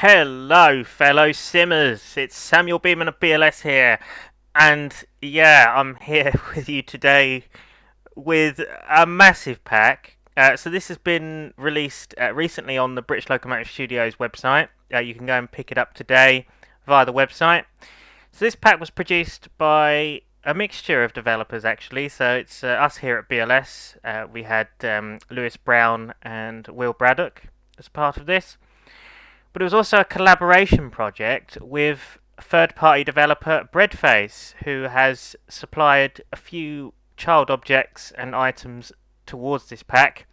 Hello, fellow simmers. It's Samuel Beeman of BLS here, and yeah, I'm here with you today with a massive pack. So this has been released recently on the British Locomotive Studios website. You can go and pick it up today via the website. So this pack was produced by a mixture of developers actually. So it's us here at BLS. We had Lewis Brown and Will Braddock as part of this. But it was also a collaboration project with third-party developer Breadface, who has supplied a few child objects and items towards this pack.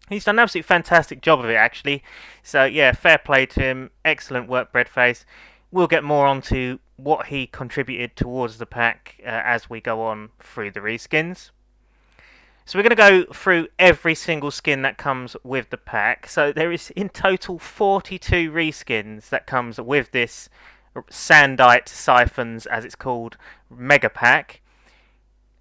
He's done an absolutely fantastic job of it, actually. So yeah, fair play to him. Excellent work, Breadface. We'll get more onto what he contributed towards the pack as we go on through the reskins. So we're going to go through every single skin that comes with the pack. So there is in total 42 reskins that comes with this Sandite Syphons, as it's called, Megapack.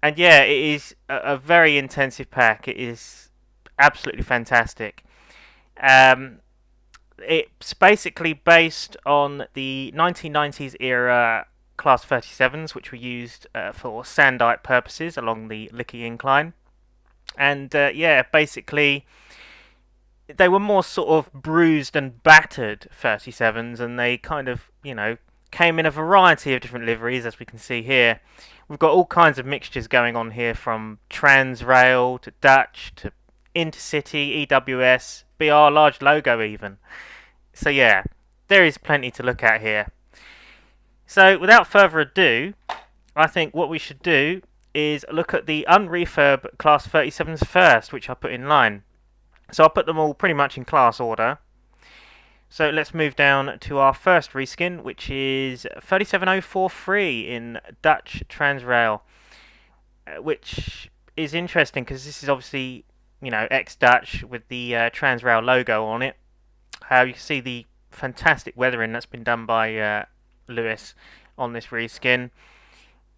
And yeah, it is a very intensive pack. It is absolutely fantastic. It's basically based on the 1990s era Class 37s, which were used for Sandite purposes along the Lickey Incline. And yeah, basically, they were more sort of bruised and battered 37s, and they kind of, came in a variety of different liveries, as we can see here. We've got all kinds of mixtures going on here, from Transrail to Dutch to Intercity, EWS, BR, large logo even. So yeah, there is plenty to look at here. So without further ado, I think what we should do is look at the unrefurb Class 37s first, which I put in line. So I'll put them all pretty much in class order. So let's move down to our first reskin, which is 37043 in Dutch Transrail, which is interesting because this is obviously, ex-Dutch with the Transrail logo on it. You can see the fantastic weathering that's been done by Lewis on this reskin.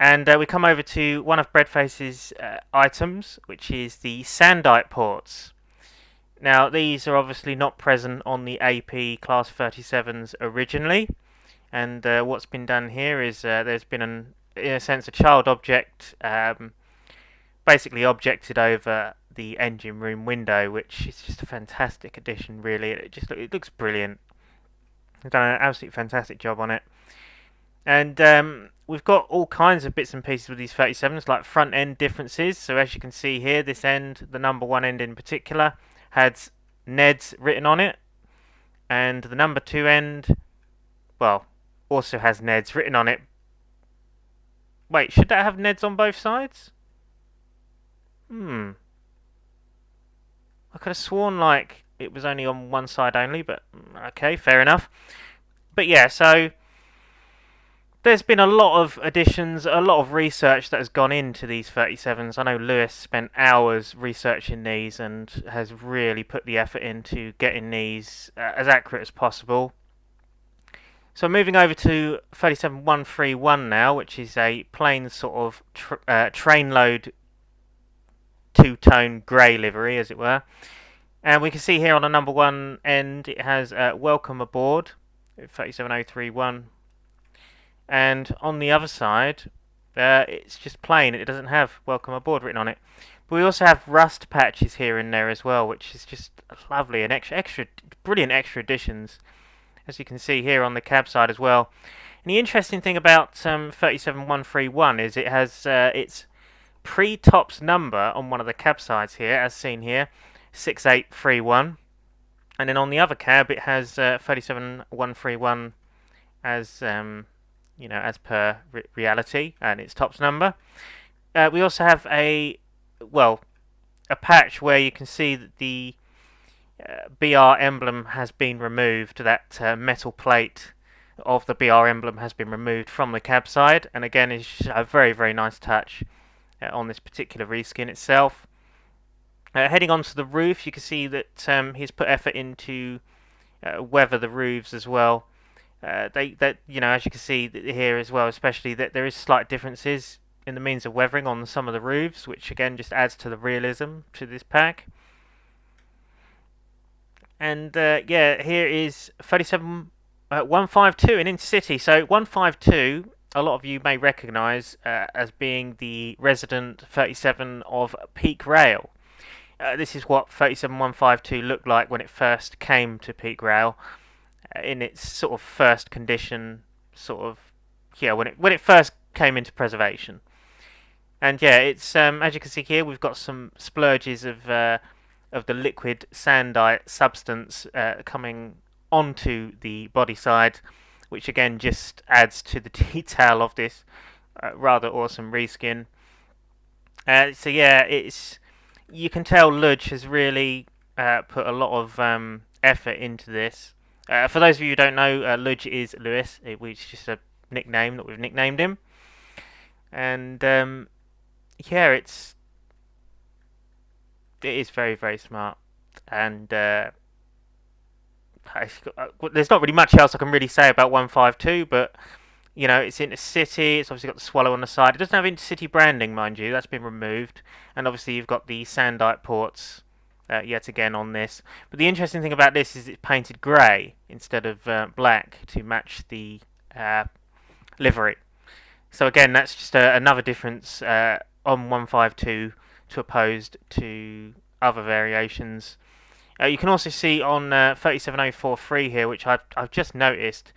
And we come over to one of Breadface's items, which is the Sandite ports. Now, these are obviously not present on the AP Class 37s originally. And what's been done here is there's been, in a sense, a child object basically objected over the engine room window, which is just a fantastic addition, really. It looks brilliant. They've done an absolutely fantastic job on it. And we've got all kinds of bits and pieces with these 37s, like front end differences. So as you can see here, this end, the number one end in particular, had NEDs written on it. And the number two end, well, also has NEDs written on it. Wait, should that have NEDs on both sides? I could have sworn like it was only on one side only, but okay, fair enough. But yeah, so there's been a lot of additions, a lot of research that has gone into these 37s. I know Lewis spent hours researching these and has really put the effort into getting these as accurate as possible. So moving over to 37131 now, which is a plain sort of Trainload two-tone grey livery, as it were. And we can see here on the number one end, it has welcome aboard, 37031. And on the other side, it's just plain. It doesn't have welcome aboard written on it. But we also have rust patches here and there as well, which is just lovely and brilliant extra additions, as you can see here on the cab side as well. And the interesting thing about 37131 is it has its pre-tops number on one of the cab sides here, as seen here, 6831. And then on the other cab, it has 37131 as as per reality, and its tops number. We also have a patch where you can see that the BR emblem has been removed. That metal plate of the BR emblem has been removed from the cab side, and again, it's a very, very nice touch on this particular reskin itself. Heading onto the roof, you can see that he's put effort into weather the roofs as well. As you can see here as well, especially that there is slight differences in the means of weathering on some of the roofs, which again just adds to the realism to this pack. And here is 152 in Intercity. So 152, a lot of you may recognise as being the resident 37 of Peak Rail. This is what 37152 looked like when it first came to Peak Rail, in its sort of first condition, sort of, yeah, when it first came into preservation. And yeah, it's as you can see here, we've got some splurges of the liquid sandite substance coming onto the body side, which again just adds to the detail of this rather awesome reskin. So yeah, it's, you can tell Ludge has really put a lot of effort into this. For those of you who don't know, Ludge is Lewis, which is just a nickname that we've nicknamed him. And yeah, it is very, very smart. And there's not really much else I can really say about 152, but you know, it's Intercity. It's obviously got the swallow on the side. It doesn't have Intercity branding, mind you. That's been removed. And obviously you've got the Sandite ports yet again on this. But the interesting thing about this is it's painted grey instead of black to match the livery. So again, that's just another difference on 152 to opposed to other variations. You can also see on 37043 here, which I've just noticed,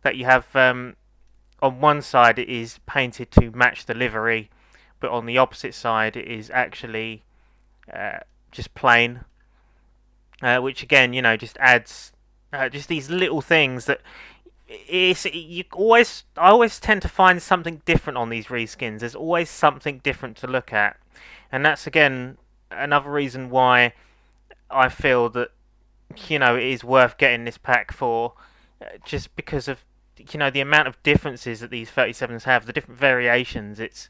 that you have on one side it is painted to match the livery, but on the opposite side it is actually just plain, which again, you know, just adds just these little things that I always tend to find something different on these reskins. There's always something different to look at, and that's again another reason why I feel that, you know, it is worth getting this pack for, just because of, you know, the amount of differences that these 37s have, the different variations. It's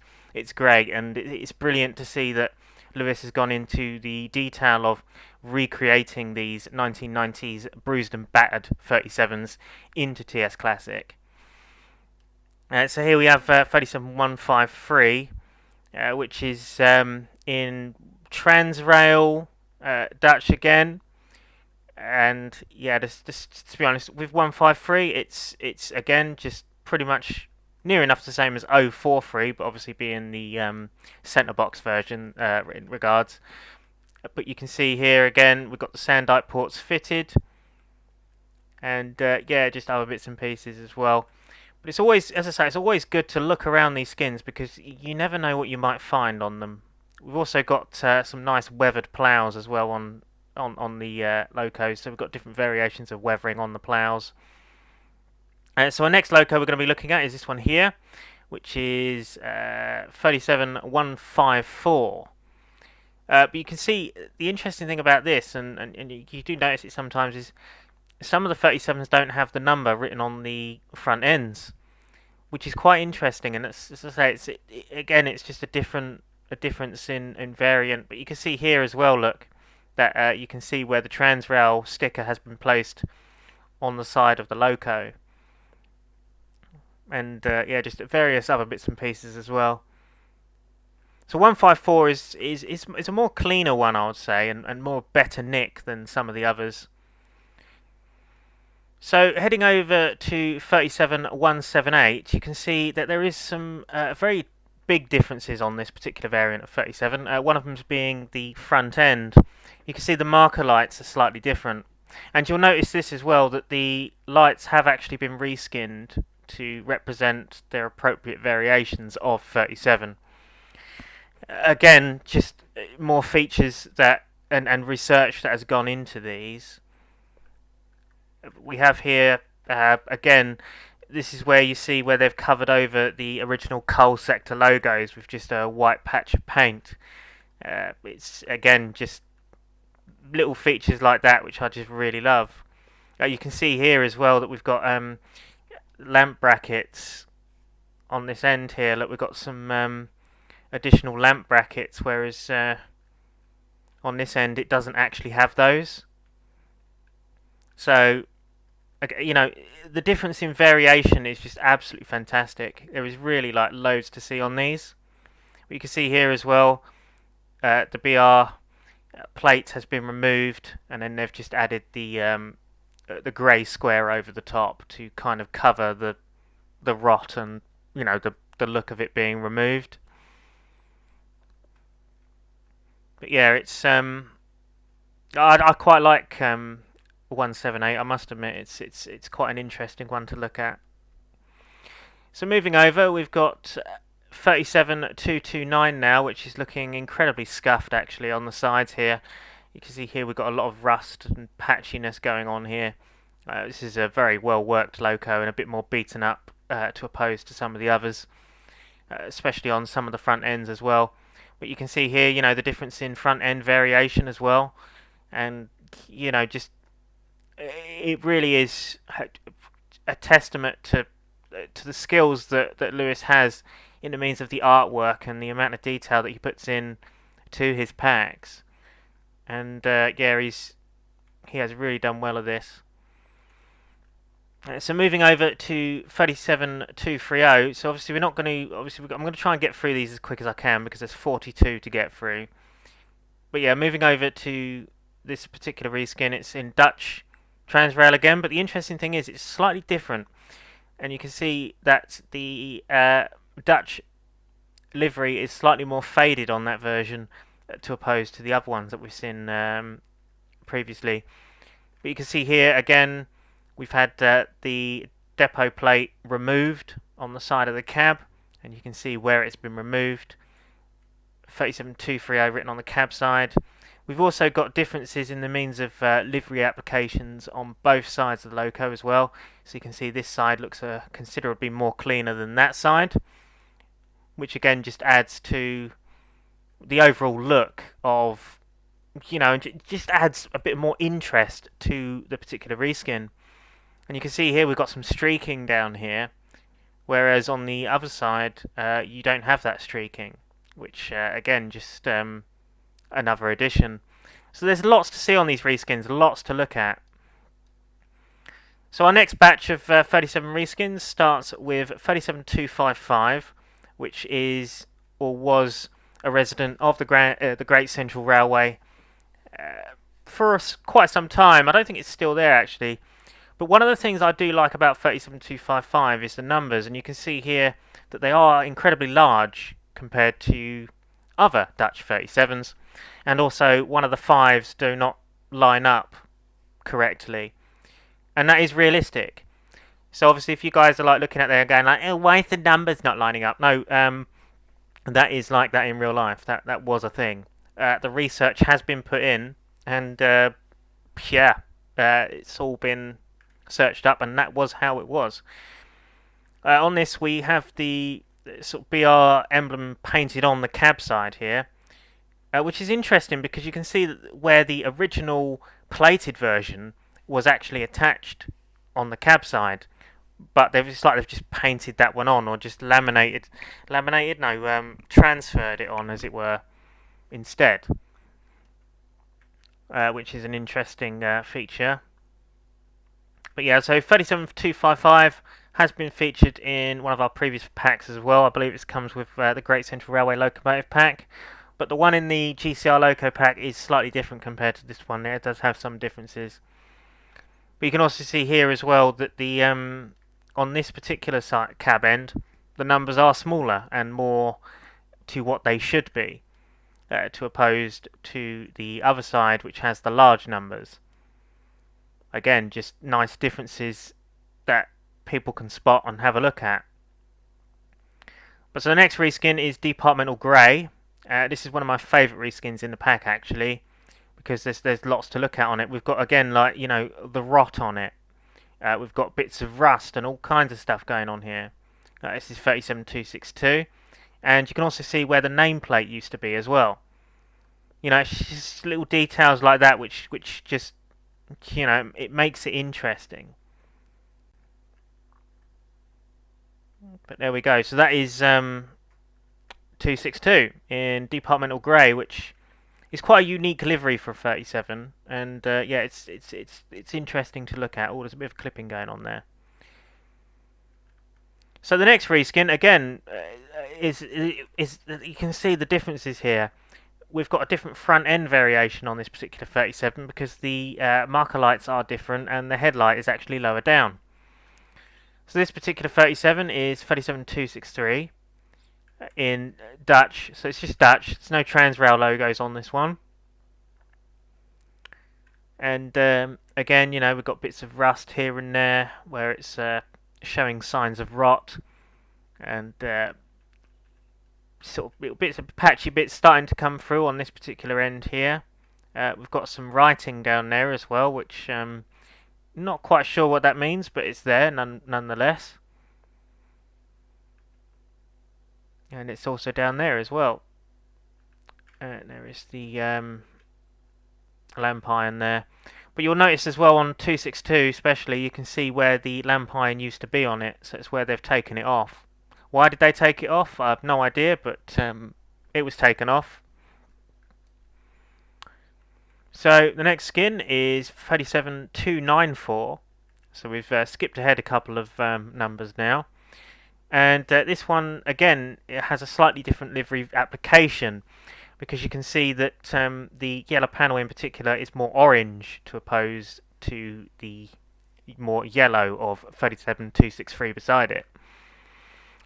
great, and it's brilliant to see that Lewis has gone into the detail of recreating these 1990s bruised and battered 37s into TS Classic. So here we have 37153, which is in Transrail Dutch again. And yeah, just to be honest, with 153, it's again just pretty much near enough the same as 043, but obviously being the centre box version in regards. But you can see here again, we've got the Sandite ports fitted, and yeah, just other bits and pieces as well. But it's always, as I say, it's always good to look around these skins because you never know what you might find on them. We've also got some nice weathered ploughs as well on the locos, so we've got different variations of weathering on the ploughs. So our next loco we're going to be looking at is this one here, which is 37154. But you can see the interesting thing about this, and you do notice it sometimes, is some of the 37s don't have the number written on the front ends, which is quite interesting. And as I say, again, it's just a difference in variant. But you can see here as well, look, that you can see where the Transrail sticker has been placed on the side of the loco. And yeah, just various other bits and pieces as well. So 154 is a more cleaner one, I would say, and more better nick than some of the others. So heading over to 37178, you can see that there is some very big differences on this particular variant of 37. One of them being the front end. You can see the marker lights are slightly different, and you'll notice this as well, that the lights have actually been reskinned to represent their appropriate variations of 37. Again, just more features that and research that has gone into these. We have here again, this is where you see where they've covered over the original coal sector logos with just a white patch of paint. It's again just little features like that which I just really love. You can see here as well that we've got lamp brackets on this end here. Look, we've got some additional lamp brackets, whereas on this end it doesn't actually have those. So, you know, the difference in variation is just absolutely fantastic. There is really like loads to see on these. But you can see here as well, the BR plate has been removed, and then they've just added the the grey square over the top to kind of cover the rot and the look of it being removed. But yeah, it's I quite like 178. I must admit, it's quite an interesting one to look at. So moving over, we've got 37229 now, which is looking incredibly scuffed actually on the sides here. You can see here we've got a lot of rust and patchiness going on here. This is a very well worked loco and a bit more beaten up to oppose to some of the others, especially on some of the front ends as well. But you can see here, the difference in front end variation as well, and just it really is a testament to the skills that Lewis has in the means of the artwork and the amount of detail that he puts in to his packs. And yeah, he has really done well of this. So moving over to 37230. So obviously we're not going to. I'm going to try and get through these as quick as I can because there's 42 to get through. But yeah, moving over to this particular reskin, it's in Dutch Transrail again. But the interesting thing is it's slightly different, and you can see that the Dutch livery is slightly more faded on that version to oppose to the other ones that we've seen previously. But you can see here again, we've had the depot plate removed on the side of the cab, and you can see where it's been removed. 37230 written on the cab side. We've also got differences in the means of livery applications on both sides of the loco as well. So you can see this side looks considerably more cleaner than that side, which again just adds to the overall look of, just adds a bit more interest to the particular reskin. And you can see here we've got some streaking down here, whereas on the other side you don't have that streaking, which again just another addition. So there's lots to see on these reskins, lots to look at. So our next batch of 37 reskins starts with 37255, which is or was a resident of the Great Central Railway for quite some time. I don't think it's still there actually. But one of the things I do like about 37255 is the numbers, and you can see here that they are incredibly large compared to other Dutch 37s, and also one of the 5s do not line up correctly, and that is realistic. So obviously if you guys are like looking at there and going like, oh, why is the numbers not lining up? No, that is like that in real life. That was a thing. The research has been put in, and it's all been searched up, and that was how it was. On this we have the sort of BR emblem painted on the cab side here, which is interesting because you can see that where the original plated version was actually attached on the cab side, but they've just painted that one on, or just transferred it on, as it were, instead, which is an interesting feature. But yeah, so 37255 has been featured in one of our previous packs as well. I believe it comes with the Great Central Railway Locomotive pack. But the one in the GCR Loco pack is slightly different compared to this one. It does have some differences. But you can also see here as well that the on this particular cab end, the numbers are smaller and more to what they should be, to opposed to the other side, which has the large numbers. Again, just nice differences that people can spot and have a look at. But so the next reskin is Departmental Grey. This is one of my favourite reskins in the pack actually, because there's lots to look at on it. We've got again the rot on it. We've got bits of rust and all kinds of stuff going on here. This is 37262, and you can also see where the nameplate used to be as well. It's just little details like that which just it makes it interesting. But there we go. So that is 262 in Departmental Grey, which is quite a unique livery for a 37. And yeah, it's interesting to look at. Oh, there's a bit of clipping going on there. So the next reskin again is you can see the differences here. we've got a different front end variation on this particular 37 because the marker lights are different and the headlight is actually lower down. So this particular 37 is 37263 in Dutch, so it's just Dutch. There's no Transrail logos on this one. And again, you know, we've got bits of rust here and there where it's showing signs of rot, and sort of little bits of patchy bits starting to come through on this particular end here. We've got some writing down there as well, which not quite sure what that means, but it's there nonetheless. And it's also down there as well. There is the lamp iron there. But you'll notice as well on 262 especially, you can see where the lamp iron used to be on it. So it's where they've taken it off. Why did they take it off? I have no idea, but it was taken off. So the next skin is 37294. So we've skipped ahead a couple of numbers now. And this one, again, it has a slightly different livery application, because you can see that the yellow panel in particular is more orange to oppose to the more yellow of 37263 beside it.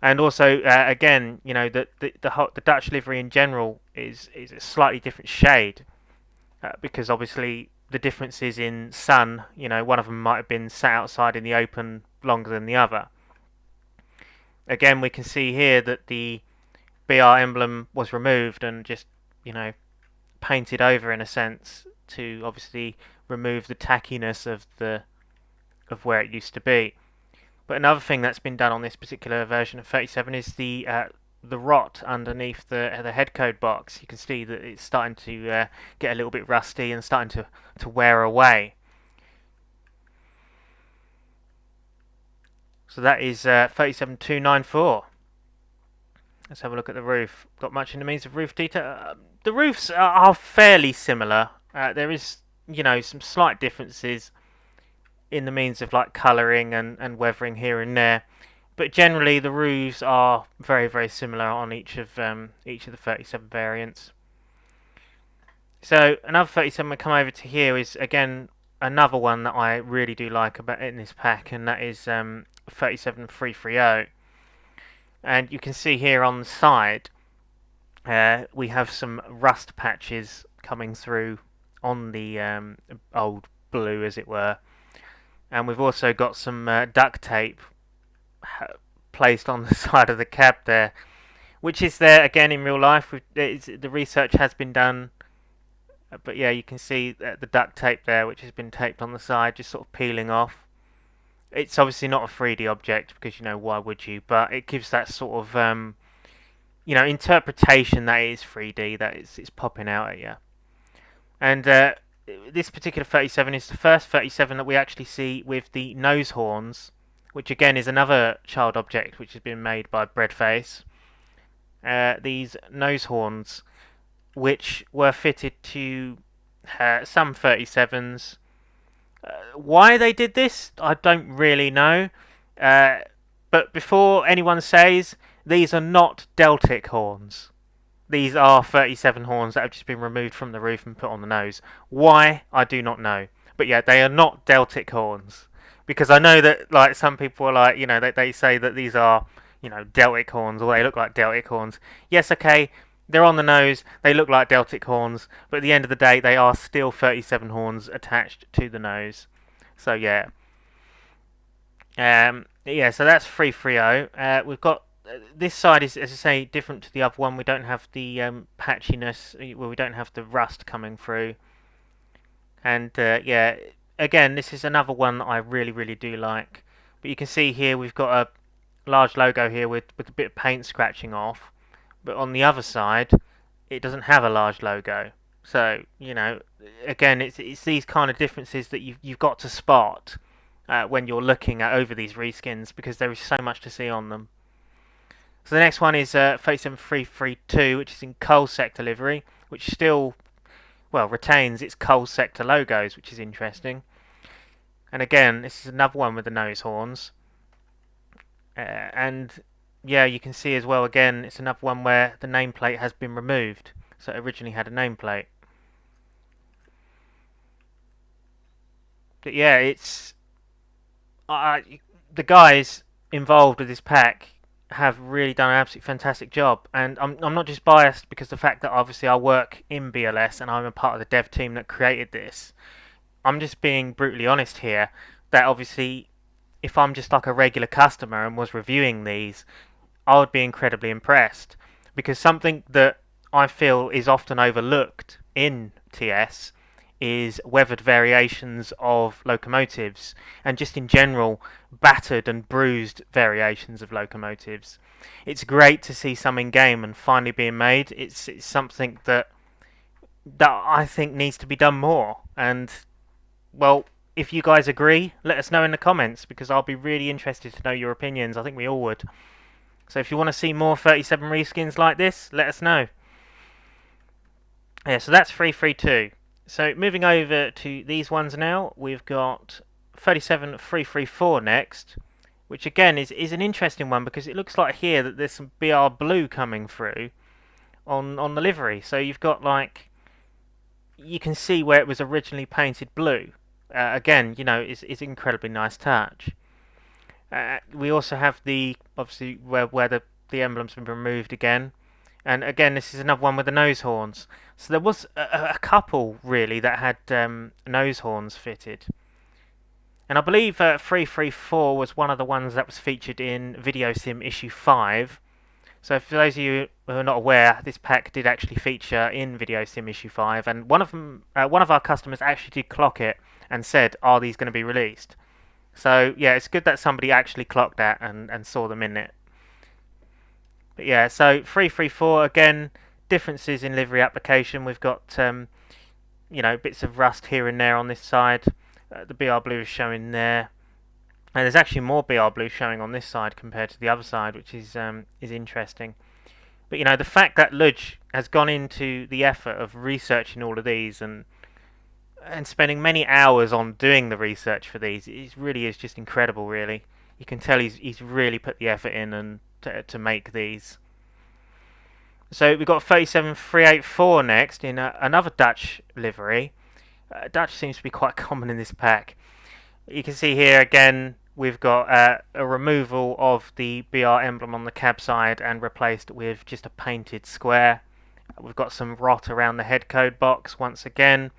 And also, again, you know, the Dutch livery in general is a slightly different shade, because obviously the differences in sun, you know, one of them might have been sat outside in the open longer than the other. Again, we can see here that the BR emblem was removed and just, you know, painted over in a sense to obviously remove the tackiness of where it used to be. But another thing that's been done on this particular version of 37 is the rot underneath the headcode box. You can see that it's starting to get a little bit rusty and starting to wear away. So that is 37294. Let's have a look at the roof. Got much in the means of roof detail? The roofs are fairly similar. There is, you know, some slight differences in the means of like colouring and weathering here and there. But generally the roofs are very, very similar on each of the 37 variants. So another 37 we come over to here is, again, another one that I really do like about in this pack, and that is 37330. And you can see here on the side we have some rust patches coming through on the old blue, as it were. And we've also got some duct tape placed on the side of the cab there, which is there again in real life. The research has been done, but yeah, you can see the duct tape there, which has been taped on the side, just sort of peeling off. It's obviously not a 3D object, because, you know, why would you? But it gives that sort of you know, interpretation that it is 3D, that it's popping out at you. And this particular 37 is the first 37 that we actually see with the nose horns, which again is another child object which has been made by Breadface. These nose horns, which were fitted to some 37s. Why they did this, I don't really know. But before anyone says, these are not Deltic horns. These are 37 horns that have just been removed from the roof and put on the nose. Why, I do not know. But yeah, they are not Deltic horns. Because I know that, like, some people are like, you know, they say that these are, you know, Deltic horns, or they look like Deltic horns. Yes, okay, they're on the nose, they look like Deltic horns, but at the end of the day, they are still 37 horns attached to the nose. So yeah. Yeah, so that's 330. We've got this side is, as I say, different to the other one. We don't have the patchiness, well, we don't have the rust coming through. And yeah, again, this is another one that I really, really do like. But you can see here we've got a large logo here with a bit of paint scratching off. But on the other side, it doesn't have a large logo. So, you know, again, it's these kind of differences that you've got to spot when you're looking at over these reskins, because there is so much to see on them. So the next one is 37332, which is in coal sector livery, which still, well, retains its coal sector logos, which is interesting. And again, this is another one with the nose horns. And yeah, you can see as well, again, it's another one where the nameplate has been removed. So it originally had a nameplate. But yeah, it's the guys involved with this pack have really done an absolutely fantastic job, and I'm not just biased because the fact that obviously I work in BLS and I'm a part of the dev team that created this. I'm just being brutally honest here that obviously if I'm just like a regular customer and was reviewing these, I would be incredibly impressed, because something that I feel is often overlooked in TS is weathered variations of locomotives, and just in general battered and bruised variations of locomotives. It's great to see some in game and finally being made. It's something that I think needs to be done more, and well, if you guys agree, let us know in the comments, because I'll be really interested to know your opinions. I think we all would. So if you want to see more 37 reskins like this, let us know. Yeah, so that's 332. So moving over to these ones now, we've got 37334 next, which again is an interesting one because it looks like here that there's some BR blue coming through on the livery. So you've got like, you can see where it was originally painted blue. Again, you know, it's an incredibly nice touch. We also have the, obviously, where the emblem's been removed again. And again, this is another one with the nose horns. So there was a couple, really, that had nose horns fitted. And I believe 334 was one of the ones that was featured in VideoSim Issue 5. So for those of you who are not aware, this pack did actually feature in VideoSim Issue 5. And one of our customers actually did clock it and said, are these going to be released? So yeah, it's good that somebody actually clocked that and saw them in it. But yeah, so 334 again, differences in livery application. We've got you know, bits of rust here and there on this side. The BR blue is showing there, and there's actually more BR blue showing on this side compared to the other side, which is interesting. But you know, the fact that Ludge has gone into the effort of researching all of these and spending many hours on doing the research for these, it really is just incredible. Really, you can tell he's really put the effort in and to make these. So we've got 37384 next in another Dutch livery. Dutch seems to be quite common in this pack. You can see here again we've got a removal of the BR emblem on the cab side and replaced with just a painted square. We've got some rot around the head code box once again.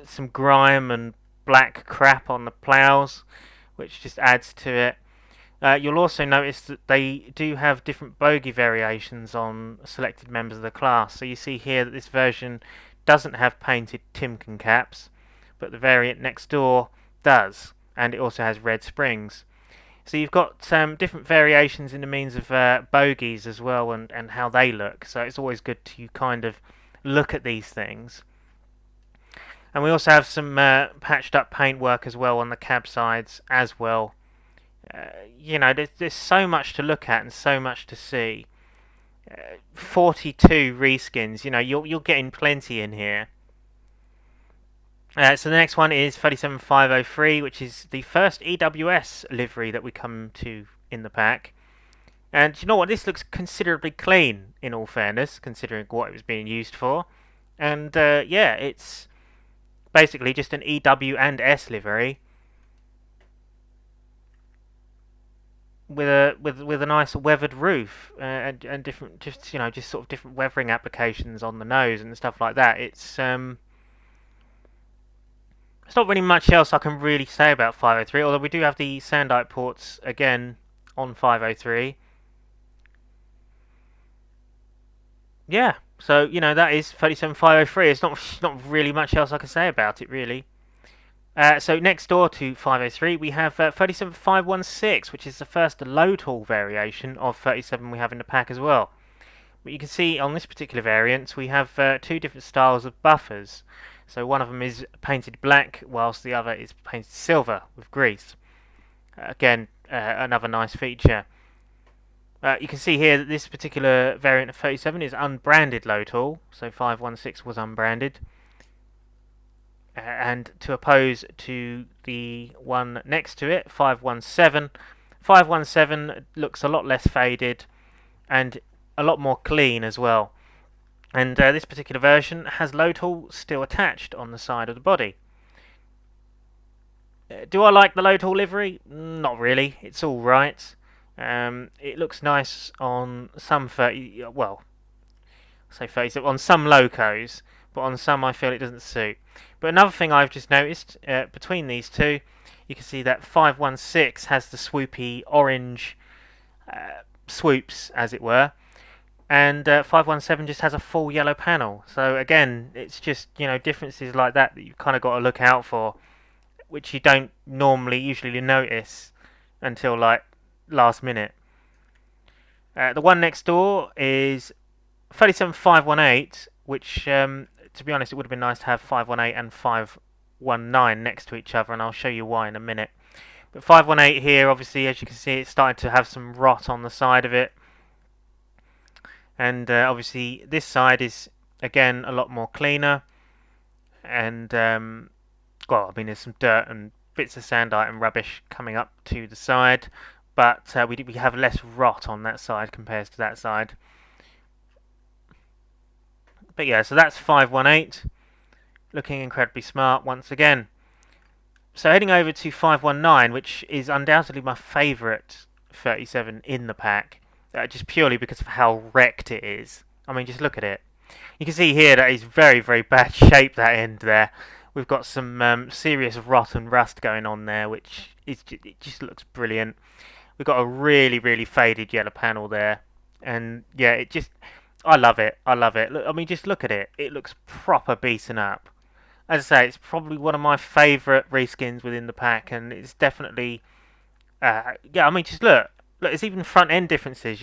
Some grime and black crap on the ploughs, which just adds to it. You'll also notice that they do have different bogey variations on selected members of the class. So you see here that this version doesn't have painted Timken caps, but the variant next door does, and it also has red springs. So you've got different variations in the means of bogies as well, and how they look. So it's always good to kind of look at these things. And we also have some patched up paintwork as well on the cab sides as well. You know, there's so much to look at and so much to see. 42 reskins, you know, you're getting plenty in here. So the next one is 37503, which is the first EWS livery that we come to in the pack. And you know what, this looks considerably clean, in all fairness, considering what it was being used for. And yeah, it's basically just an EW and S livery with a nice weathered roof and different, just, you know, just sort of different weathering applications on the nose and stuff like that. It's not really much else I can really say about 503, although we do have the Sandite ports again on 503. Yeah, so you know, that is 37503. It's not really much else I can say about it, really. So next door to 503 we have 37516, which is the first load haul variation of 37 we have in the pack as well. But you can see on this particular variant we have two different styles of buffers. So one of them is painted black, whilst the other is painted silver with grease. Again, another nice feature. You can see here that this particular variant of 37 is unbranded load haul, so 516 was unbranded. And to oppose to the one next to it, 517. 517 looks a lot less faded and a lot more clean as well. And this particular version has load haul still attached on the side of the body. Do I like the load haul livery? Not really. It's all right. It looks nice on some 30. Well, say 30 on some locos, but on some I feel it doesn't suit. But another thing I've just noticed between these two, you can see that 516 has the swoopy orange swoops, as it were, and 517 just has a full yellow panel. So again, it's just differences like that you've kind of got to look out for, which you don't usually notice until like last minute. The one next door is 37518, which to be honest, it would have been nice to have 518 and 519 next to each other, and I'll show you why in a minute. But 518 here, obviously, as you can see, it's starting to have some rot on the side of it. And obviously, this side is, again, a lot more cleaner. And, well, I mean, there's some dirt and bits of sandite and rubbish coming up to the side. But we have less rot on that side compared to that side. But yeah, so that's 518. Looking incredibly smart once again. So heading over to 519, which is undoubtedly my favourite 37 in the pack, just purely because of how wrecked it is. I mean, just look at it. You can see here that it's very, very bad shape, that end there. We've got some serious rot and rust going on there, which it just looks brilliant. We've got a really, really faded yellow panel there. And yeah, I love it. I love it. Look, I mean, just look at it. It looks proper beaten up. As I say, it's probably one of my favourite reskins within the pack, and it's definitely, yeah. I mean, just look. It's even front end differences.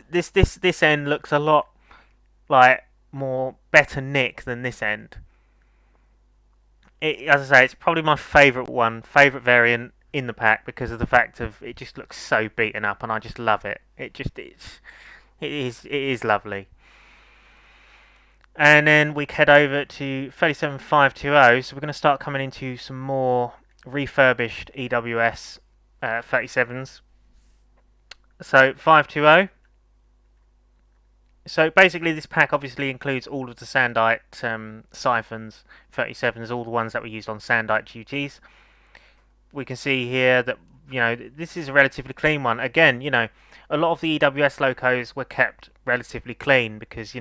This end looks a lot like more better nick than this end. As I say, it's probably my favourite variant in the pack because of the fact of it just looks so beaten up, and I just love it. It is lovely. And then we head over to 37520, so we're going to start coming into some more refurbished EWS 37s. So 520. So basically this pack obviously includes all of the Sandite Syphons 37s, all the ones that were used on Sandite duties. We can see here that this is a relatively clean one. Again, a lot of the EWS locos were kept relatively clean because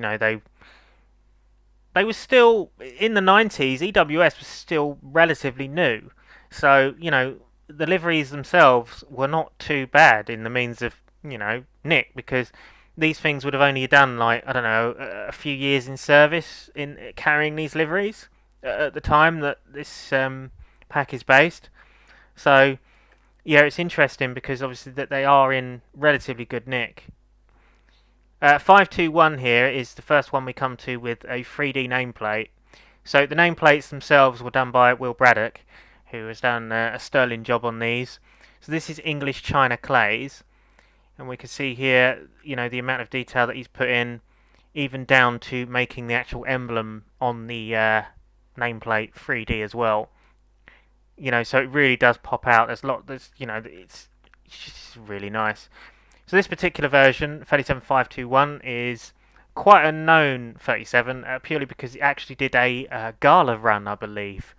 they were still, in the 90s, EWS was still relatively new. So, the liveries themselves were not too bad in the means of, nick, because these things would have only done, like, I don't know, a few years in service in carrying these liveries at the time that this pack is based. So, yeah, it's interesting because obviously that they are in relatively good nick. 521 here is the first one we come to with a 3D nameplate. So the nameplates themselves were done by Will Braddock, who has done a sterling job on these. So this is English China Clays, and we can see here, the amount of detail that he's put in, even down to making the actual emblem on the nameplate 3D as well. So it really does pop out. It's just really nice. So this particular version, 37521, is quite a known 37, purely because it actually did a gala run, I believe.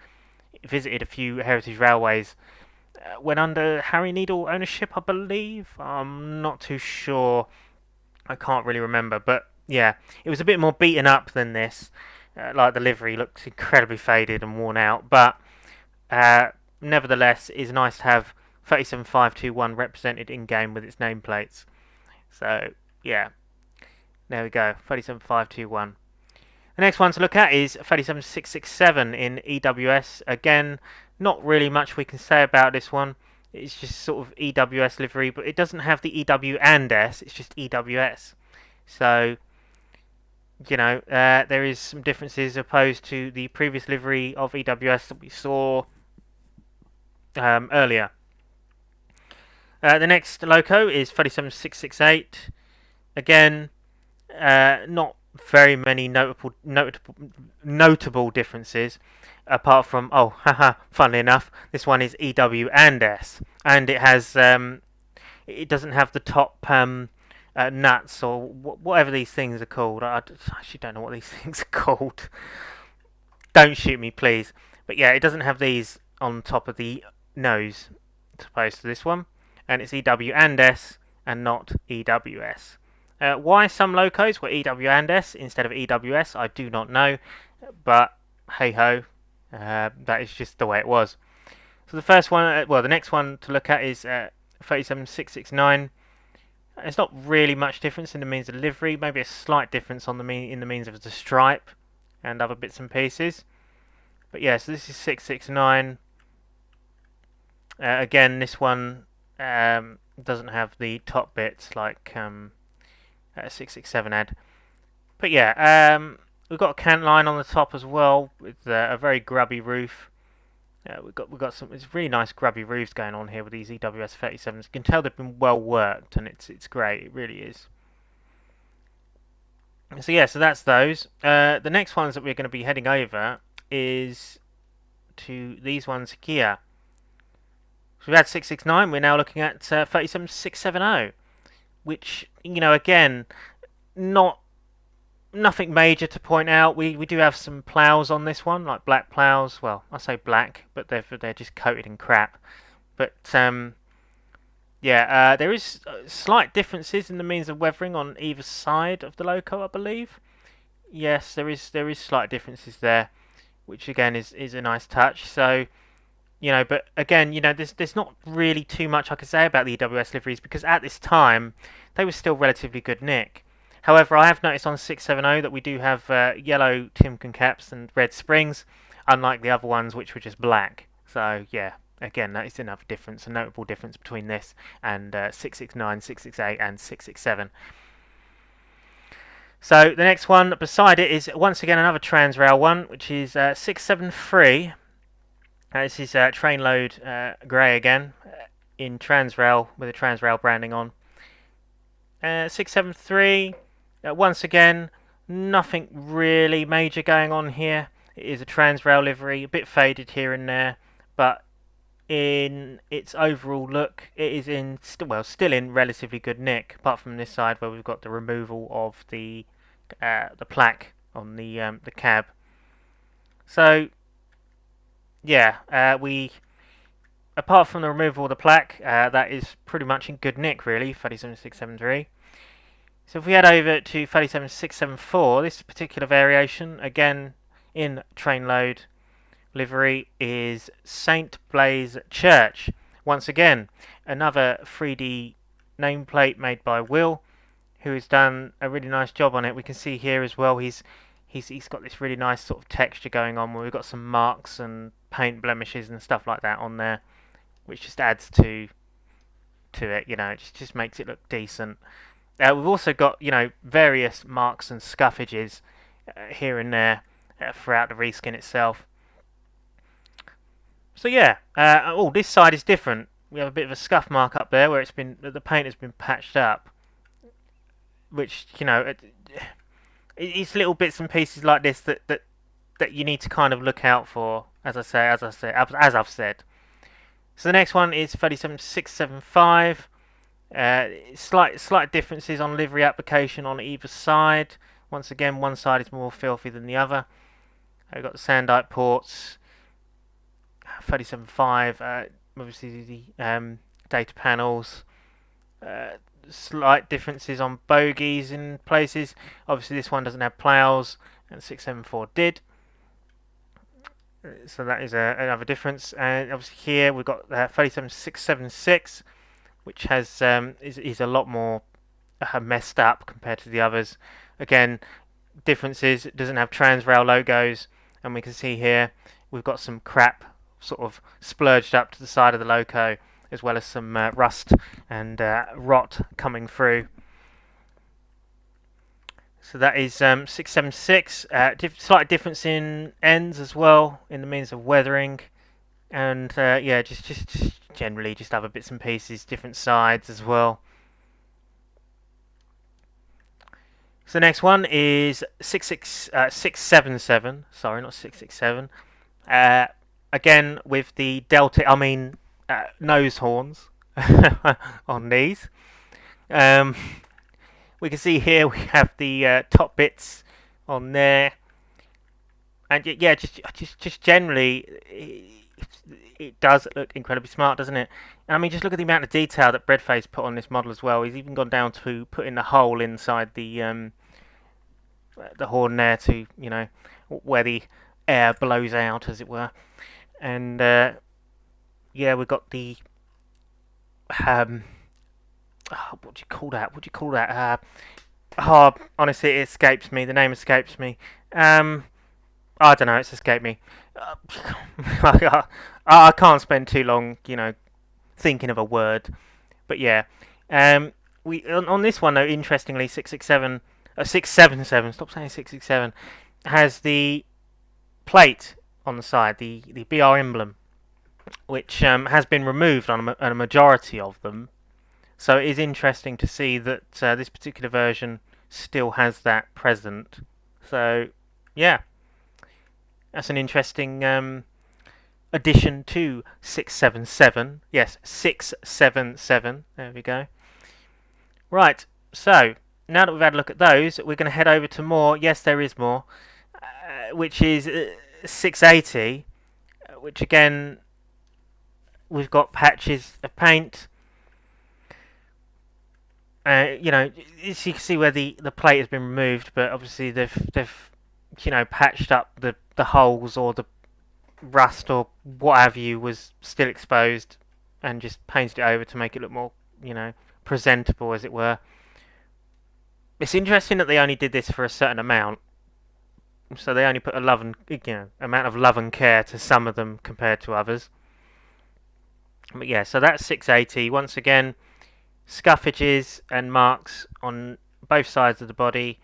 It visited a few Heritage Railways. Went under Harry Needle ownership, I believe. I'm not too sure. I can't really remember. But yeah, it was a bit more beaten up than this. Like the livery looks incredibly faded and worn out. But nevertheless, it's nice to have 37521 represented in game with its nameplates. So yeah, there we go, 37521. The next one to look at is 37667 in EWS. Again, not really much we can say about this one. It's just sort of EWS livery, but it doesn't have the EW and S. It's just EWS. So there is some differences opposed to the previous livery of EWS that we saw earlier. The next loco is 37668. Again, not very many notable differences, apart from, funnily enough, this one is EW and S, and it has it doesn't have the top nuts or whatever these things are called. I actually don't know what these things are called. Don't shoot me, please. But yeah, it doesn't have these on top of the nose, as opposed to this one. And it's EW and S and not EWS. Why some locos were EW and S instead of EWS, I do not know. But hey ho, that is just the way it was. So the first one, the next one to look at is 37669. There's not really much difference in the means of livery. Maybe a slight difference on in the means of the stripe and other bits and pieces. But yeah, so this is 669. Again, this one doesn't have the top bits like 667 had. But yeah, we've got a cant line on the top as well with a very grubby roof. We've got some. It's really nice grubby roofs going on here with these EWS 37s. You can tell they've been well worked, and it's great. It really is. So yeah, so that's those. The next ones that we're going to be heading over is to these ones here. So we've had 669. We're now looking at 37670, which again, nothing major to point out. We do have some plows on this one, like black plows. Well, I say black, but they're just coated in crap. But yeah, there is slight differences in the means of weathering on either side of the loco, I believe. Yes, there is slight differences there, which again is a nice touch. So but again, there's not really too much I can say about the EWS liveries because at this time they were still relatively good nick. However, I have noticed on 670 that we do have yellow Timken caps and red springs, unlike the other ones which were just black. So yeah, again, that is another difference, a notable difference between this and 669, 668 and 667. So the next one beside it is once again another Transrail one, which is 673. This is Trainload Grey again, in Transrail with a Transrail branding on. 673. Once again, nothing really major going on here. It is a Transrail livery, a bit faded here and there, but in its overall look, it is still in relatively good nick. Apart from this side where we've got the removal of the plaque on the cab. So yeah, apart from the removal of the plaque, that is pretty much in good nick really. 37673. So if we head over to 37674, this particular variation, again in Trainload livery, is St. Blaise Church. Once again, another 3D nameplate made by Will, who has done a really nice job on it. We can see here as well, he's got this really nice sort of texture going on where we've got some marks and paint blemishes and stuff like that on there, which just adds to it. It just makes it look decent. We've also got, various marks and scuffages here and there throughout the reskin itself. So yeah, this side is different. We have a bit of a scuff mark up there where the paint has been patched up, which it's little bits and pieces like this that you need to kind of look out for. As I've said. So the next one is 37675. Slight differences on livery application on either side. Once again, one side is more filthy than the other. We've got the Sandite ports, 375. Obviously the data panels. Slight differences on bogies in places. Obviously this one doesn't have plows, and 674 did. So that is another difference. And obviously here we've got 37676. Which has is a lot more messed up compared to the others. Again, differences. It doesn't have Transrail logos, and we can see here we've got some crap sort of splurged up to the side of the loco, as well as some rust and rot coming through. So that is 676. Slight difference in ends as well in the means of weathering, and yeah, just generally just other bits and pieces, different sides as well. So the next one is 677. Sorry, not 667. Again with the nose horns on these. we can see here we have the top bits on there, and yeah, just generally, it does look incredibly smart, doesn't it? And I mean, just look at the amount of detail that Breadface put on this model as well. He's even gone down to putting the hole inside the horn there to, you know, where the air blows out, as it were. And yeah, we've got the what do you call that? What do you call that? Oh, honestly, it escapes me. The name escapes me. I don't know. It's escaped me. I can't spend too long, you know, thinking of a word. But yeah, we on this one though, interestingly, 677. Stop saying 667. Has the plate on the side, the BR emblem, which has been removed on a majority of them. So it is interesting to see that this particular version still has that present. So yeah, that's an interesting addition to 677. Yes, 677. There we go. Right, so now that we've had a look at those, we're going to head over to more. Yes, there is more, which is 680, which again, we've got patches of paint. You know, you can see where the plate has been removed, but obviously they've you know, patched up the holes, or the rust or what have you was still exposed, and just painted it over to make it look more, you know, presentable, as it were. It's interesting that they only did this for a certain amount, so they only put amount of love and care to some of them compared to others. But yeah, so that's 680. Once again, scuffages and marks on both sides of the body,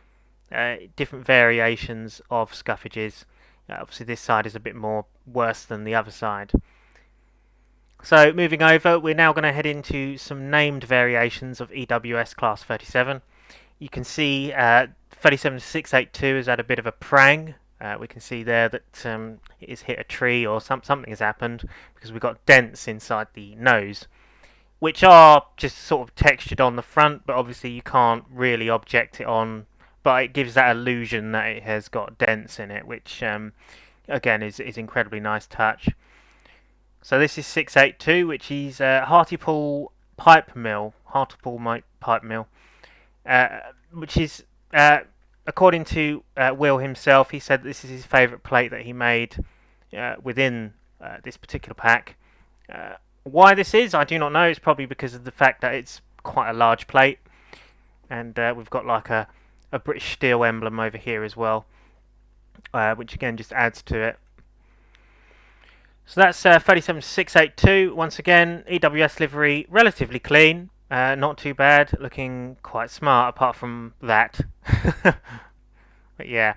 different variations of scuffages. Obviously this side is a bit more worse than the other side. So moving over, we're now going to head into some named variations of EWS Class 37. You can see 37682 has had a bit of a prang. We can see there that it has hit a tree, or something has happened, because we've got dents inside the nose, which are just sort of textured on the front, but obviously you can't really object it on, but it gives that illusion that it has got dents in it, which again is incredibly nice touch. So this is 682, which is Hartlepool pipe mill, which is, according to Will himself, he said this is his favourite plate that he made within this particular pack. Why this is, I do not know. It's probably because of the fact that it's quite a large plate, and we've got like a British Steel emblem over here as well, which again just adds to it. So that's 37682. Once again, EWS livery, relatively clean, not too bad, looking quite smart apart from that. But yeah.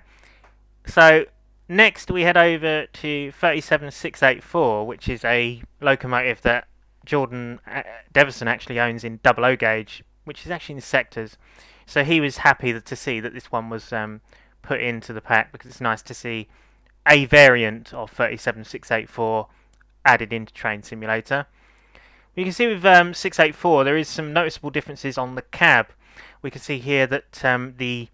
So next we head over to 37684, which is a locomotive that Jordan Deverson actually owns in 00 gauge, which is actually in sectors. So he was happy to see that this one was put into the pack, because it's nice to see a variant of 37684 added into Train Simulator. You can see with 684 there is some noticeable differences on the cab. We can see here that the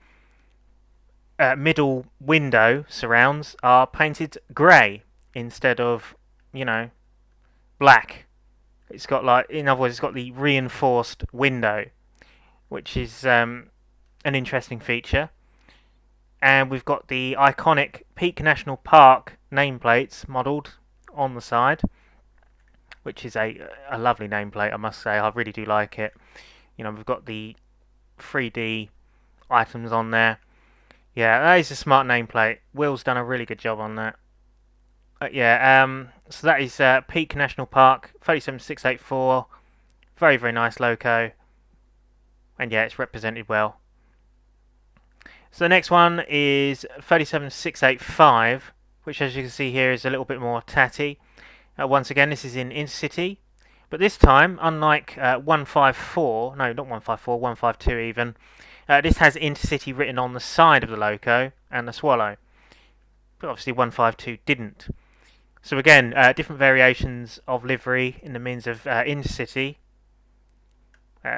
middle window surrounds are painted grey instead of, you know, black. It's got, like, in other words, it's got the reinforced window, which is an interesting feature. And we've got the iconic Peak National Park nameplates modelled on the side, which is a lovely nameplate, I must say. I really do like it. You know, we've got the 3D items on there. Yeah, that is a smart nameplate. Will's done a really good job on that. So that is Peak National Park 37684. Very, very nice loco. And yeah, it's represented well. So the next one is 37685, which, as you can see here, is a little bit more tatty. Once again, this is in Intercity, but this time, unlike 154, no, not 154, 152 even, this has Intercity written on the side of the loco and the swallow, but obviously 152 didn't. So again, different variations of livery in the means of Intercity,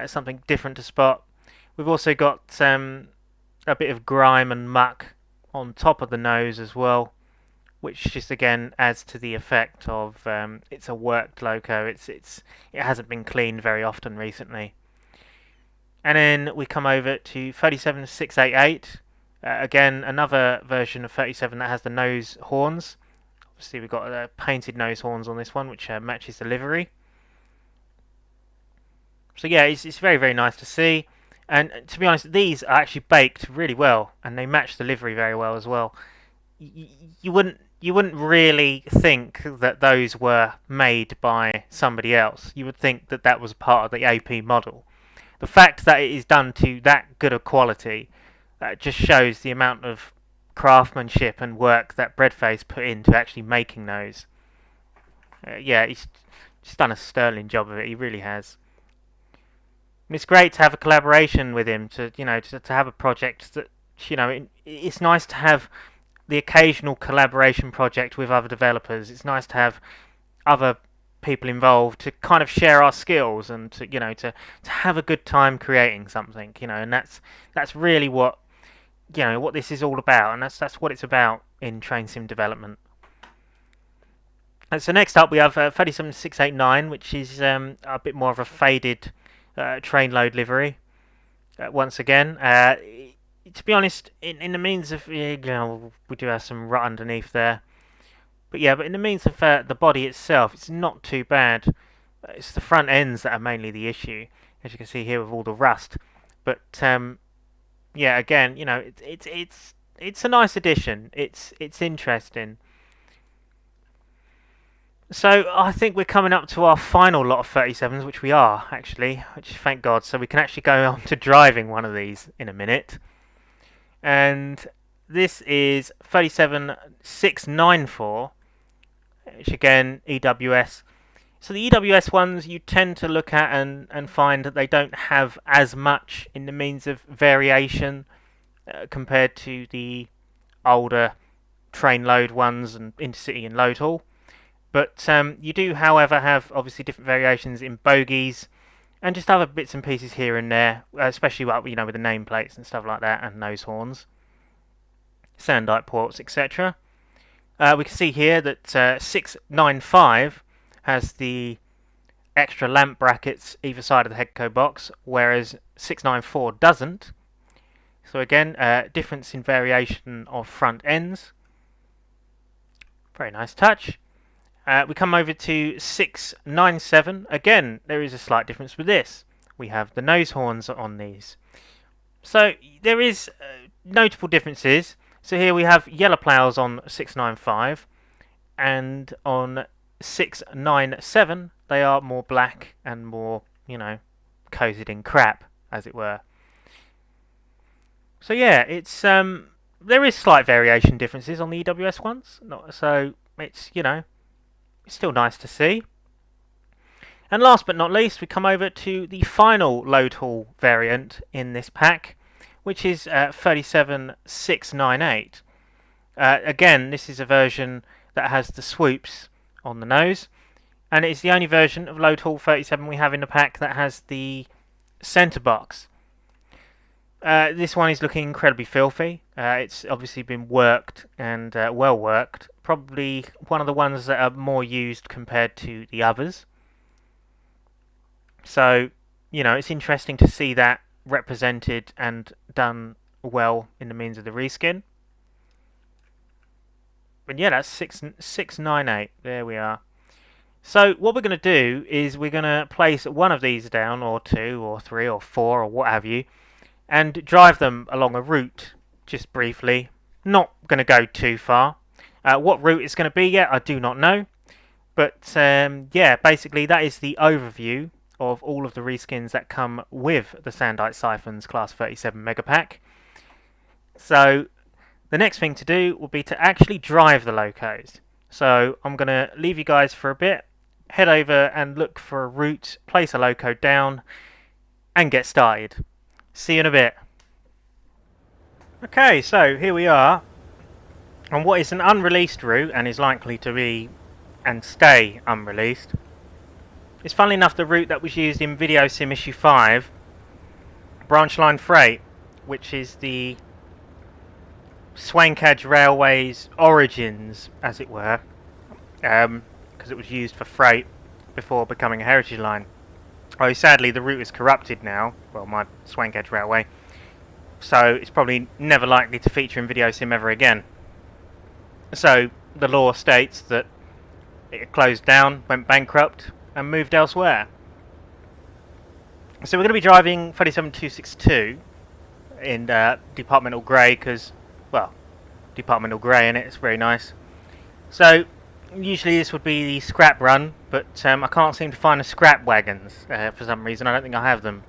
something different to spot. We've also got a bit of grime and muck on top of the nose as well, which just again adds to the effect of it's a worked loco. It hasn't been cleaned very often recently. And then we come over to 37688. Again, another version of 37 that has the nose horns. Obviously, we've got painted nose horns on this one, which matches the livery. So yeah, it's very, very nice to see. And to be honest, these are actually baked really well, and they match the livery very well as well. You wouldn't really think that those were made by somebody else. You would think that that was part of the AP model. The fact that it is done to that good a quality just shows the amount of craftsmanship and work that Breadface put into actually making those. Yeah, he's just done a sterling job of it. He really has. And it's great to have a collaboration with him. To have a project that it's nice to have the occasional collaboration project with other developers. It's nice to have other people involved to kind of share our skills and to have a good time creating something, and that's really what what this is all about, and that's what it's about in train sim development. And so next up we have 37689, which is a bit more of a faded Trainload livery. Once again, to be honest, in the means of we do have some rut underneath there. But in the means of the body itself, it's not too bad. It's the front ends that are mainly the issue, as you can see here with all the rust. But again, it's a nice addition. It's interesting. So I think we're coming up to our final lot of 37s, which we are actually, which thank God. So we can actually go on to driving one of these in a minute. And this is 37694. Which again, EWS. So the EWS ones you tend to look at and find that they don't have as much in the means of variation compared to the older Trainload ones and Intercity and Load Haul. But you do, however, have obviously different variations in bogies and just other bits and pieces here and there, especially with the nameplates and stuff like that and nose horns, Sandite ports, etc. We can see here that 695 has the extra lamp brackets either side of the headco box, whereas 694 doesn't. So again, difference in variation of front ends. Very nice touch. We come over to 697. Again, there is a slight difference with this. We have the nose horns on these. So there is notable differences. So here we have yellow ploughs on 695, and on 697 they are more black and more, coated in crap, as it were. So yeah, it's there is slight variation differences on the EWS ones. So it's it's still nice to see. And last but not least, we come over to the final Load Haul variant in this pack, which is 37698. Again, this is a version that has the swoops on the nose, and it's the only version of Load Haul 37 we have in the pack that has the centre box. This one is looking incredibly filthy. It's obviously been worked and well worked. Probably one of the ones that are more used compared to the others. So, it's interesting to see that represented and done well in the means of the reskin. But yeah, that's 698. There we are. So what we're going to do is we're going to place one of these down, or two, or three, or four, or what have you, and drive them along a route, just briefly. Not going to go too far. What route it's going to be yet, I do not know. But basically that is the overview of all of the reskins that come with the Sandite Syphons Class 37 Megapack. So the next thing to do will be to actually drive the locos. So I'm going to leave you guys for a bit, head over and look for a route, place a loco down, and get started. See you in a bit. Okay, so here we are on what is an unreleased route and is likely to be and stay unreleased. It's funnily enough the route that was used in VideoSim Issue 5, branch line freight, which is the Swankage Railway's origins, as it were, because it was used for freight before becoming a heritage line. Oh, sadly, the route is corrupted now. Well, my Swankage Railway, so it's probably never likely to feature in VideoSim ever again. So the law states that it closed down, went bankrupt, and moved elsewhere. So we're going to be driving 37262 in Departmental Grey because, well, Departmental Grey in it. It's very nice. So usually this would be the scrap run, but I can't seem to find the scrap wagons for some reason. I don't think I have them.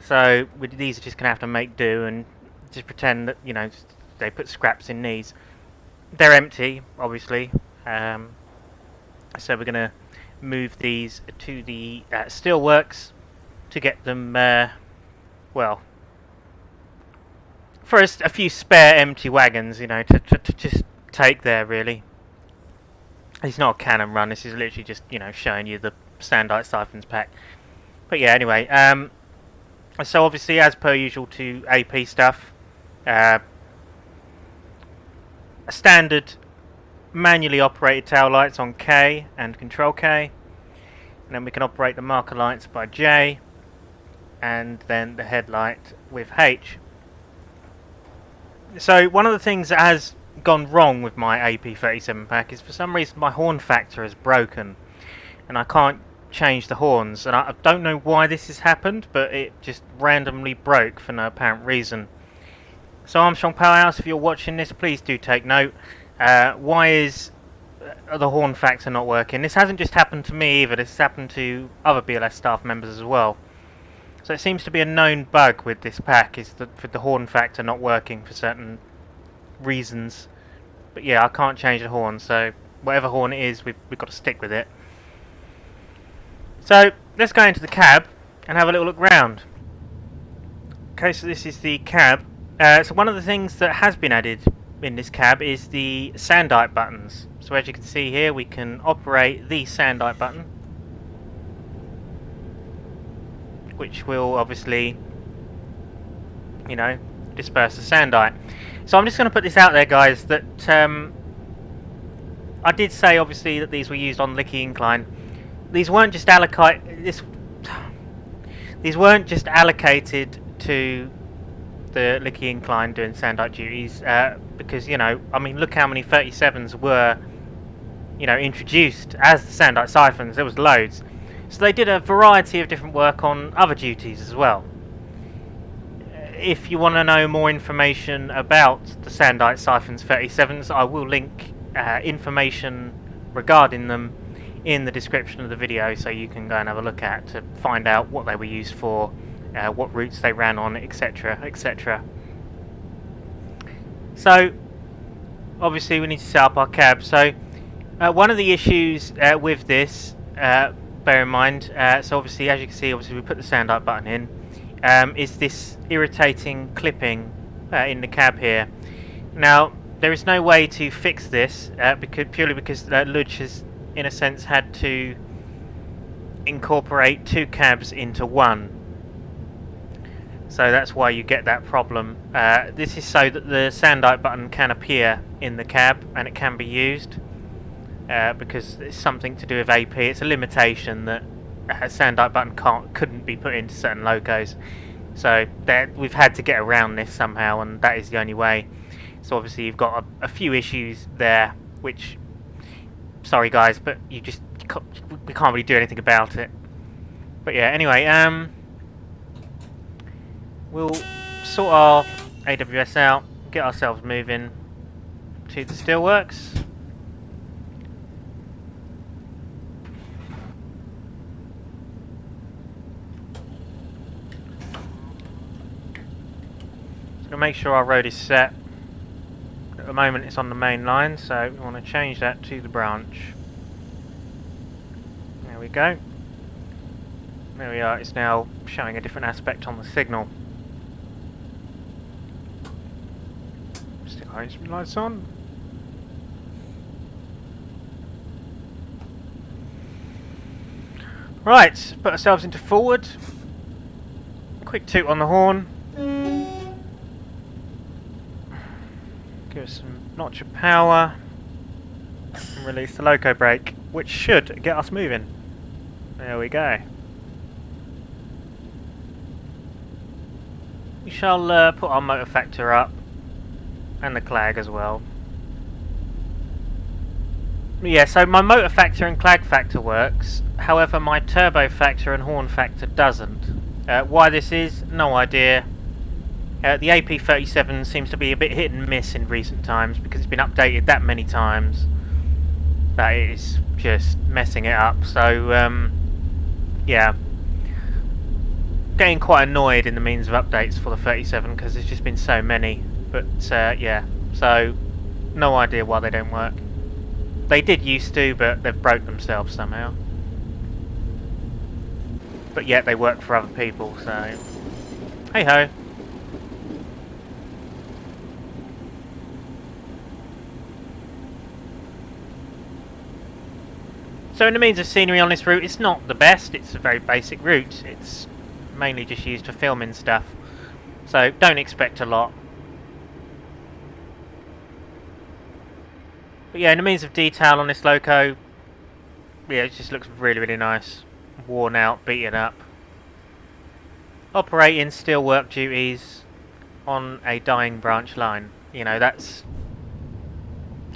So these are just going to have to make do and just pretend that, you know, they put scraps in these. They're empty, obviously. So we're going to move these to the steelworks to get them, well, for a few spare empty wagons, you know, to just take there, really. It's not a cannon run, this is literally just, you know, showing you the Sandite Syphons pack. But yeah, anyway, so obviously, as per usual to AP stuff, a standard manually operated tail lights on K and Control K, and then we can operate the marker lights by J, and then the headlight with H. So one of the things that has gone wrong with my AP37 pack is for some reason my horn factor is broken and I can't change the horns, and I don't know why this has happened, but it just randomly broke for no apparent reason. So Armstrong Powerhouse, if you're watching this, please do take note. Why is the horn factor not working? This hasn't just happened to me either, this has happened to other BLS staff members as well. So it seems to be a known bug with this pack, is for the horn factor not working for certain reasons. But yeah, I can't change the horn, so whatever horn it is, we've got to stick with it. So let's go into the cab and have a little look round. Okay, so this is the cab. So one of the things that has been added in this cab is the Sandite buttons. So as you can see here, we can operate the Sandite button, which will obviously, you know, disperse the Sandite. So I'm just going to put this out there, guys, that I did say obviously that these were used on Licky Incline. These weren't just allocated to the Licky Incline doing Sandite duties, because, you know, I mean, look how many 37s were, you know, introduced as the Sandite Syphons. There was loads. So they did a variety of different work on other duties as well. If you want to know more information about the Sandite Syphons 37s, I will link information regarding them in the description of the video, so you can go and have a look at to find out what they were used for, what routes they ran on, etc, etc. So obviously we need to set up our cab. So one of the issues with this, bear in mind, so obviously as you can see, obviously we put the Sandite button in, is this irritating clipping in the cab here. Now there is no way to fix this purely because Ludge has, in a sense, had to incorporate two cabs into one. So that's why you get that problem. This is so that the Sandite button can appear in the cab and it can be used, because it's something to do with AP. It's a limitation that a Sandite button couldn't be put into certain locos. So we've had to get around this somehow, and that is the only way. So obviously you've got a few issues there, which, sorry guys, but we can't really do anything about it. But yeah, anyway, we'll sort our AWS out, get ourselves moving to the steelworks. So we'll make sure our road is set. At the moment it's on the main line, so we want to change that to the branch. There we go. There we are, it's now showing a different aspect on the signal. Stick our instrument lights on. Right, put ourselves into forward. Quick toot on the horn. Give us some notch of power. And release the loco brake, which should get us moving. There we go. We shall put our motor factor up. And the clag as well. Yeah, so my motor factor and clag factor works. However, my turbo factor and horn factor doesn't. Why this is, no idea. The AP37 seems to be a bit hit and miss in recent times because it's been updated that many times that it is just messing it up. So, yeah. Getting quite annoyed in the means of updates for the 37 because there's just been so many. But, yeah. So, no idea why they don't work. They did used to, but they've broke themselves somehow. But yet they work for other people, so... Hey ho! So in the means of scenery on this route, it's not the best. It's a very basic route. It's mainly just used for filming stuff. So don't expect a lot. But yeah, in the means of detail on this loco, yeah, it just looks really, really nice. Worn out, beaten up. Operating steel work duties on a dying branch line. You know, that's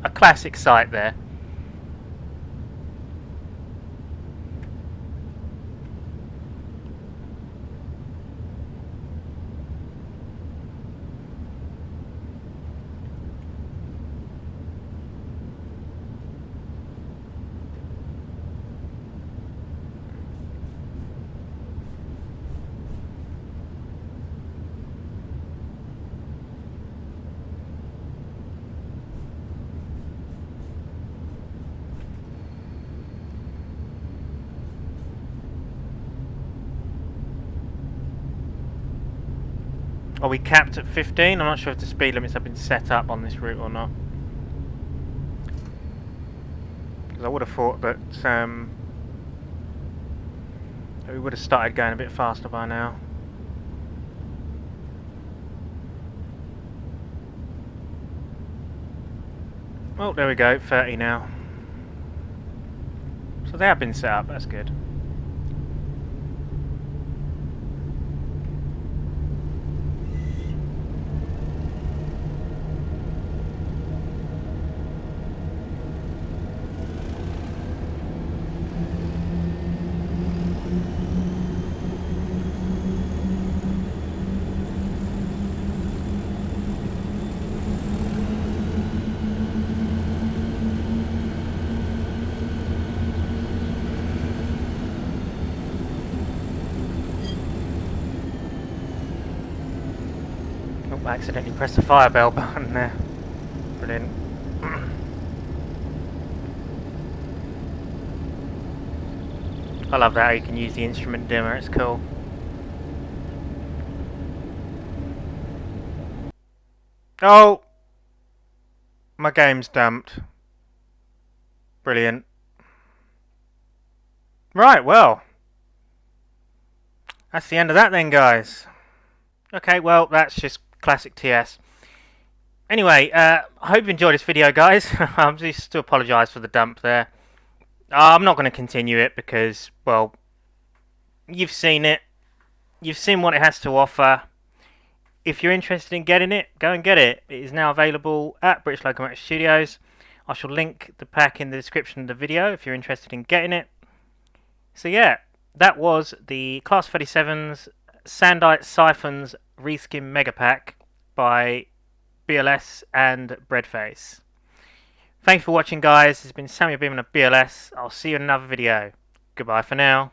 a classic sight there. Are we capped at 15? I'm not sure if the speed limits have been set up on this route or not. Because I would have thought that we would have started going a bit faster by now. Oh, there we go, 30 now. So they have been set up, that's good. I accidentally pressed the fire bell button there. Brilliant. I love that how you can use the instrument dimmer, it's cool. Oh! My game's dumped. Brilliant. Right, well. That's the end of that then, guys. Okay, well, that's just classic TS. Anyway, I hope you enjoyed this video, guys. I'm just to apologise for the dump there. I'm not going to continue it because, well, you've seen it. You've seen what it has to offer. If you're interested in getting it, go and get it. It is now available at British Locomotive Studios. I shall link the pack in the description of the video if you're interested in getting it. So yeah, that was the Class 37's Sandite Syphons Reskin Megapack by BLS and Breadface. Thanks for watching, guys. This has been Samuel Beeman of BLS. I'll see you in another video. Goodbye for now.